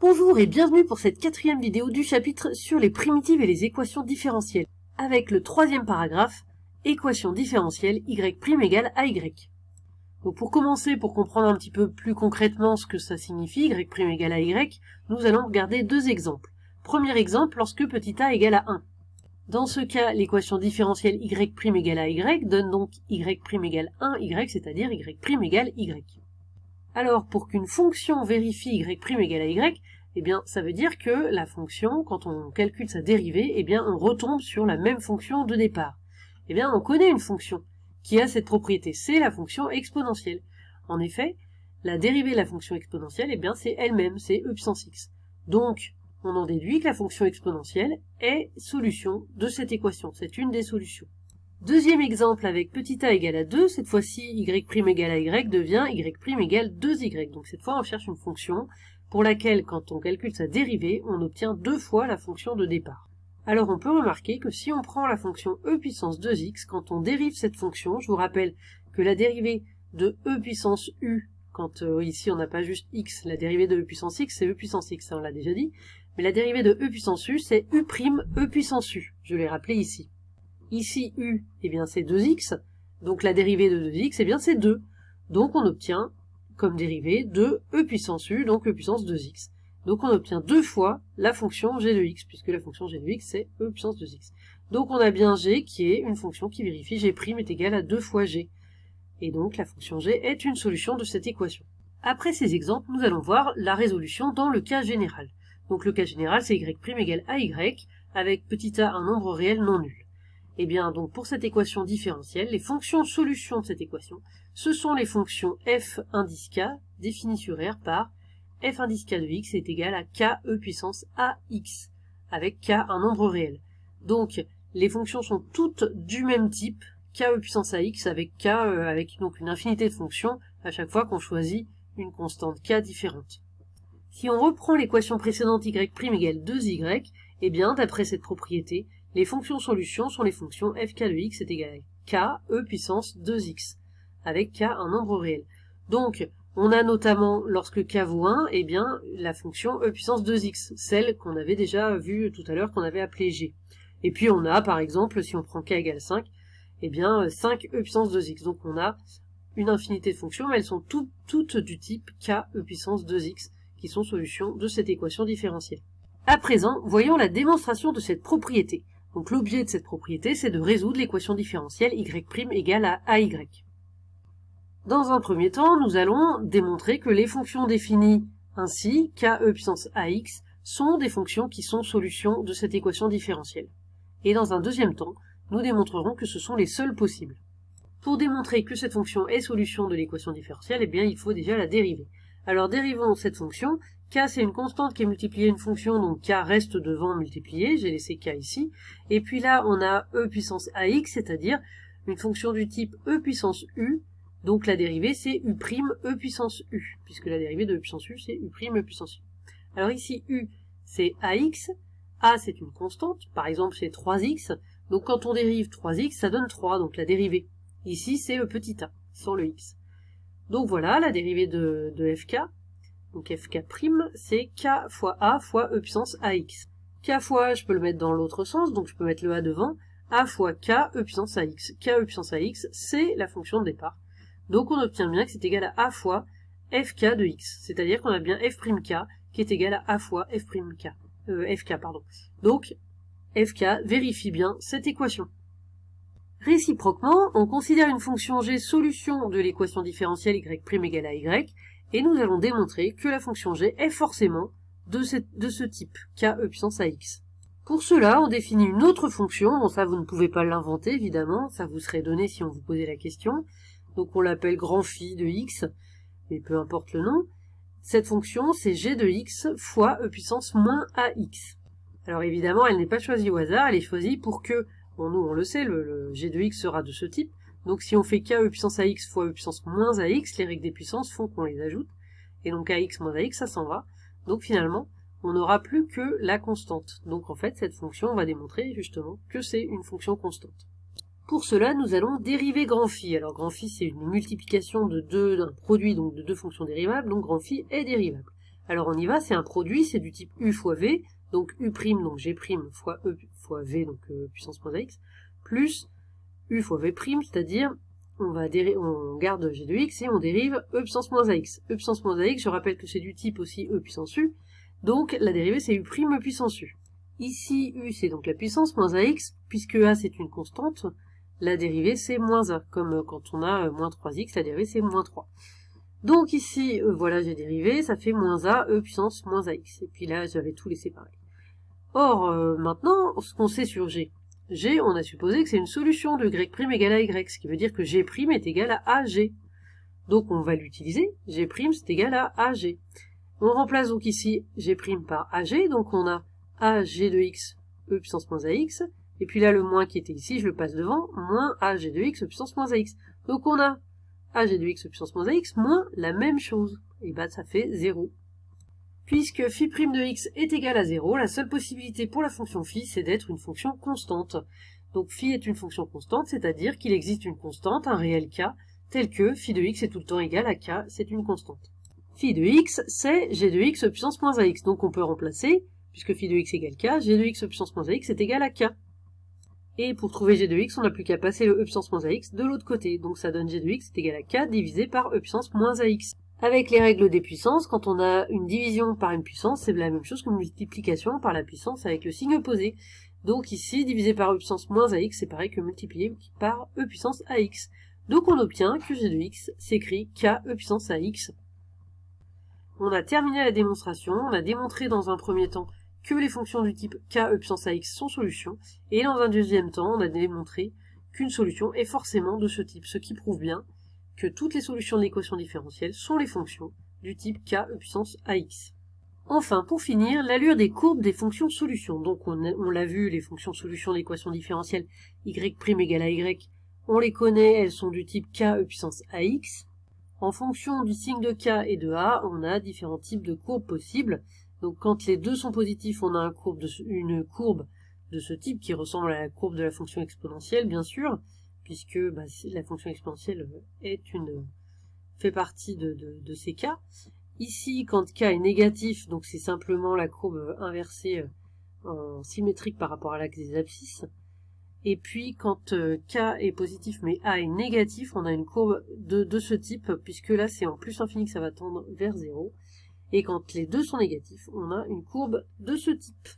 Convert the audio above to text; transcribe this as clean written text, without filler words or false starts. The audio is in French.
Bonjour et bienvenue pour cette 4e vidéo du chapitre sur les primitives et les équations différentielles, avec le 3e paragraphe, équation différentielle y' égale à y. Donc pour commencer, pour comprendre un petit peu plus concrètement ce que ça signifie, y' égale à y, nous allons regarder deux exemples. Premier exemple, lorsque petit a égale à 1. Dans ce cas, l'équation différentielle y' égale à y donne donc y' égale 1y, c'est-à-dire y' égale y. Alors, pour qu'une fonction vérifie y' égale à y, eh bien, ça veut dire que la fonction, quand on calcule sa dérivée, eh bien, on retombe sur la même fonction de départ. Eh bien, on connaît une fonction qui a cette propriété, c'est la fonction exponentielle. En effet, la dérivée de la fonction exponentielle, eh bien, c'est elle-même, c'est e puissance x. Donc, on en déduit que la fonction exponentielle est solution de cette équation, c'est une des solutions. Deuxième exemple avec petit a égale à 2, cette fois-ci y' égale à y devient y' égale 2y. Donc cette fois on cherche une fonction pour laquelle quand on calcule sa dérivée, on obtient deux fois la fonction de départ. Alors on peut remarquer que si on prend la fonction e puissance 2x, quand on dérive cette fonction, je vous rappelle que la dérivée de e puissance u, quand ici on n'a pas juste x, la dérivée de e puissance x c'est e puissance x, ça on l'a déjà dit, mais la dérivée de e puissance u c'est u' e puissance u, je l'ai rappelé ici. Ici, u, eh bien, c'est 2x, donc la dérivée de 2x, eh bien, c'est 2. Donc, on obtient, comme dérivée, de e puissance u, donc e puissance 2x. Donc, on obtient deux fois la fonction g de x, puisque la fonction g de x, c'est e puissance 2x. Donc, on a bien g qui est une fonction qui vérifie g' est égal à 2 fois g. Et donc, la fonction g est une solution de cette équation. Après ces exemples, nous allons voir la résolution dans le cas général. Donc, le cas général, c'est y' égale à y, avec petit a un nombre réel non nul. Eh bien, donc, pour cette équation différentielle, les fonctions solutions de cette équation, ce sont les fonctions f indice k, définies sur R par f indice k de x est égal à k e puissance ax, avec k un nombre réel. Donc, les fonctions sont toutes du même type, k e puissance ax, avec k, avec donc une infinité de fonctions, à chaque fois qu'on choisit une constante k différente. Si on reprend l'équation précédente y' égale 2y, eh bien, d'après cette propriété, les fonctions solutions sont les fonctions fk de x est égal à k e puissance 2x, avec k un nombre réel. Donc, on a notamment, lorsque k vaut 1, eh bien, la fonction e puissance 2x, celle qu'on avait déjà vue tout à l'heure, qu'on avait appelée g. Et puis on a, par exemple, si on prend k égale 5, eh bien, 5 e puissance 2x. Donc on a une infinité de fonctions, mais elles sont toutes du type k e puissance 2x, qui sont solutions de cette équation différentielle. À présent, voyons la démonstration de cette propriété. Donc l'objet de cette propriété, c'est de résoudre l'équation différentielle y' égale à ay. Dans un premier temps, nous allons démontrer que les fonctions définies ainsi, k e puissance ax, sont des fonctions qui sont solutions de cette équation différentielle. Et dans un deuxième temps, nous démontrerons que ce sont les seules possibles. Pour démontrer que cette fonction est solution de l'équation différentielle, eh bien il faut déjà la dériver. Alors dérivons cette fonction. K, c'est une constante qui est multipliée une fonction, donc K reste devant multiplier, j'ai laissé K ici. Et puis là, on a e puissance ax, c'est-à-dire une fonction du type e puissance u, donc la dérivée, c'est u' e puissance u, puisque la dérivée de e puissance u, c'est u' e puissance u. Alors ici, u, c'est ax, a, c'est une constante, par exemple, c'est 3x, donc quand on dérive 3x, ça donne 3, donc la dérivée. Ici, c'est le petit a, sans le x. Donc voilà, la dérivée de fk. Donc fk', c'est k fois a fois e puissance ax. K fois a, je peux le mettre dans l'autre sens, donc je peux mettre le a devant. A fois k e puissance ax. K e puissance ax, c'est la fonction de départ. Donc on obtient bien que c'est égal à a fois fk de x. C'est-à-dire qu'on a bien f'k qui est égal à a fois fk. Donc fk vérifie bien cette équation. Réciproquement, on considère une fonction g solution de l'équation différentielle y' égale à y, et nous allons démontrer que la fonction g est forcément de ce type, k e puissance ax. Pour cela, on définit une autre fonction, bon ça vous ne pouvez pas l'inventer évidemment, ça vous serait donné si on vous posait la question, donc on l'appelle grand phi de x, mais peu importe le nom. Cette fonction c'est g de x fois e puissance moins ax. Alors évidemment elle n'est pas choisie au hasard, elle est choisie pour que, bon nous on le sait, le g de x sera de ce type, donc si on fait k e puissance ax fois e puissance moins ax, les règles des puissances font qu'on les ajoute, et donc ax moins ax ça s'en va, donc finalement on n'aura plus que la constante. Donc en fait cette fonction on va démontrer justement que c'est une fonction constante. Pour cela nous allons dériver grand phi. Alors grand phi c'est une multiplication d'un produit donc de deux fonctions dérivables, donc grand phi est dérivable. Alors on y va, c'est un produit, c'est du type U fois V, donc U', donc G' fois E fois V, donc puissance moins AX, plus U fois V', c'est-à-dire on garde G de X et on dérive E puissance moins AX. E puissance moins AX, je rappelle que c'est du type aussi E puissance U, donc la dérivée c'est U' E puissance U. Ici, U c'est donc la puissance moins AX, puisque A c'est une constante, la dérivée c'est moins A, comme quand on a moins 3x, la dérivée c'est moins 3. Donc ici, voilà, j'ai dérivé, ça fait moins A, E puissance moins AX. Et puis là, j'avais tout laissé pareil. Or, maintenant, ce qu'on sait sur G. G, on a supposé que c'est une solution de G' égale à Y, ce qui veut dire que G' est égal à AG. Donc on va l'utiliser, G' c'est égal à AG. On remplace donc ici G' par AG, donc on a AG de X, E puissance moins AX, et puis là le moins qui était ici, je le passe devant, moins AG de X, E puissance moins AX. Donc on a AG de X, E puissance moins AX, moins la même chose. Et bah ça fait 0. Puisque phi' de X est égal à 0, la seule possibilité pour la fonction phi, c'est d'être une fonction constante. Donc phi est une fonction constante, c'est-à-dire qu'il existe une constante, un réel k, tel que phi de X est tout le temps égal à k, c'est une constante. Phi de X, c'est G de X, E puissance moins AX, donc on peut remplacer, puisque phi de X égale k, G de X, E puissance moins AX est égal à k. Et pour trouver G de X, on n'a plus qu'à passer le E puissance moins AX de l'autre côté, donc ça donne G de X est égal à k divisé par E puissance moins AX. Avec les règles des puissances, quand on a une division par une puissance, c'est la même chose qu'une multiplication par la puissance avec le signe opposé. Donc ici, divisé par E puissance moins AX, c'est pareil que multiplier par E puissance AX. Donc on obtient que G de X s'écrit k E puissance AX. On a terminé la démonstration, on a démontré dans un premier temps que les fonctions du type k E puissance AX sont solutions, et dans un deuxième temps, on a démontré qu'une solution est forcément de ce type, ce qui prouve bien que toutes les solutions de l'équation différentielle sont les fonctions du type k E puissance AX. Enfin, pour finir, l'allure des courbes des fonctions solutions. Donc on l'a vu, les fonctions solutions de l'équation différentielle y' égale à y, on les connaît, elles sont du type k E puissance AX. En fonction du signe de k et de a, on a différents types de courbes possibles. Donc quand les deux sont positifs, on a une courbe de ce type qui ressemble à la courbe de la fonction exponentielle, bien sûr, puisque la fonction exponentielle fait partie de ces cas. Ici, quand k est négatif, donc c'est simplement la courbe inversée en symétrique par rapport à l'axe des abscisses. Et puis, quand k est positif mais a est négatif, on a une courbe de ce type, puisque là c'est en plus infini que ça va tendre vers 0. Et quand les deux sont négatifs, on a une courbe de ce type.